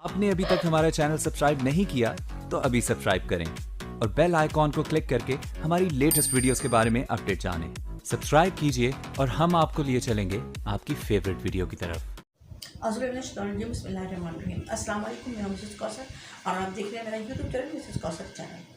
آپ نے ابھی تک ہمارا چینل سبسکرائب نہیں کیا تو ابھی سبسکرائب کریں اور بیل آئیکن کو کلک کر کے ہماری لیٹسٹ ویڈیوز کے بارے میں اپڈیٹ جانیں. سبسکرائب کیجئے اور ہم آپ کو لیے چلیں گے آپ کی فیوریٹ ویڈیو کی طرف. بسم اللہ الرحمن الرحیم. السلام علیکم، میں مسز کوثر اور آپ دیکھ رہے ہیں میرا یوٹیوب چینل مسز کوثر چینل.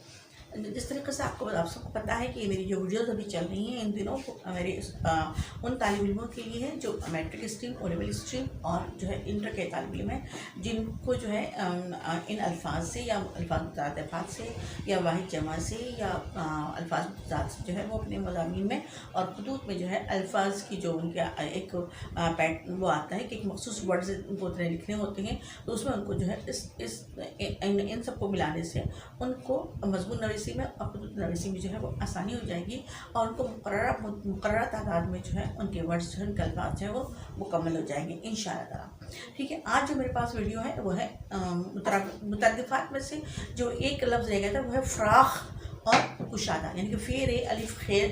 جس طریقے سے آپ سب کو پتہ ہے کہ میری جو ویڈیوز ابھی چل رہی ہیں ان دنوں میرے ان طالب علموں کے لیے ہے جو matric stream, O level stream اور جو ہے انٹر کے طالب علم ہیں جن کو جو ہے ان الفاظ سے یا الفاظ مترادفات سے یا واحد جمع سے یا الفاظ متضاد سے جو ہے وہ اپنے مضامین میں اور خطوط میں جو ہے الفاظ کی جو ان کا ایک وہ آتا ہے کہ ایک مخصوص ورڈز ان کو لکھنے ہوتے ہیں، تو اس میں ان کو جو ہے ان سب کو ملانے سے ان کو مضمون نویسی میں اور خطوط نویسی میں جو ہے وہ آسانی ہو جائے گی اور ان کو مقررہ تعداد میں جو ہے ان کے ورڈز جو ہے ان کے الفاظ جو ہے وہ مکمل ہو جائیں گے انشاءاللہ تعالیٰ. ٹھیک ہے، آج جو میرے پاس ویڈیو ہے وہ ہے مترادفات میں سے جو ایک لفظ رہ گیا تھا وہ ہے فراخ اور کشادہ، یعنی کہ فیر الف خیر،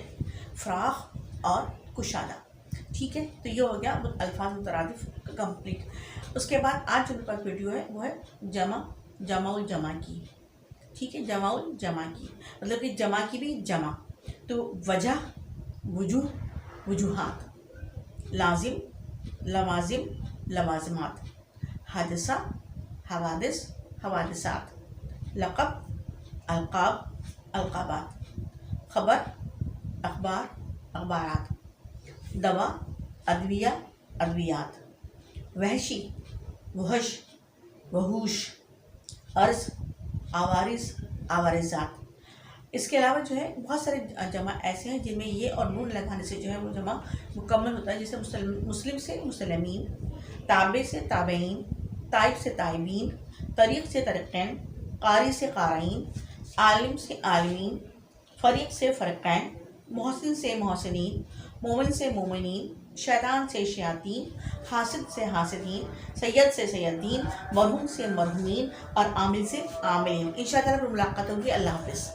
فراخ اور کشادہ. ٹھیک ہے، تو یہ ہو گیا الفاظ مترادف کمپلیٹ. اس کے بعد آج جو میرے پاس ویڈیو ہے وہ ہے جمع الجمع کی. ٹھیک ہے، جمع الجمع کی مطلب کہ جمع کی بھی جمع. تو وجہ، وجوہ، وجوہات، لازم، لوازم، لوازمات، حادثہ، حوادث، حوادثات، لقب، القاب، القابات، خبر، اخبار، اخبارات، دوا، ادویہ، ادویات، وحشی، وحش، وحوش، عرض، عوارض، عوارضات. اس کے علاوہ جو ہے بہت سارے جمع ایسے ہیں جن میں یہ اور نون لگانے سے جو ہے وہ جمع مکمل ہوتا ہے، جیسے مسلم سے مسلمین، تابع سے تابعین، تائب سے تائبین، طریق سے طریقین، قاری سے قارئین، عالم سے عالمین، فریق سے فرقین، محسن سے محسنین، مومن سے مومنین، شیطان سے شیاطین، حاسد سے حاسدین، سید سے سیدین، مرحوم سے مرحومین اور عامل سے عاملین. انشاءاللہ ملاقات ہوگی. اللہ حافظ.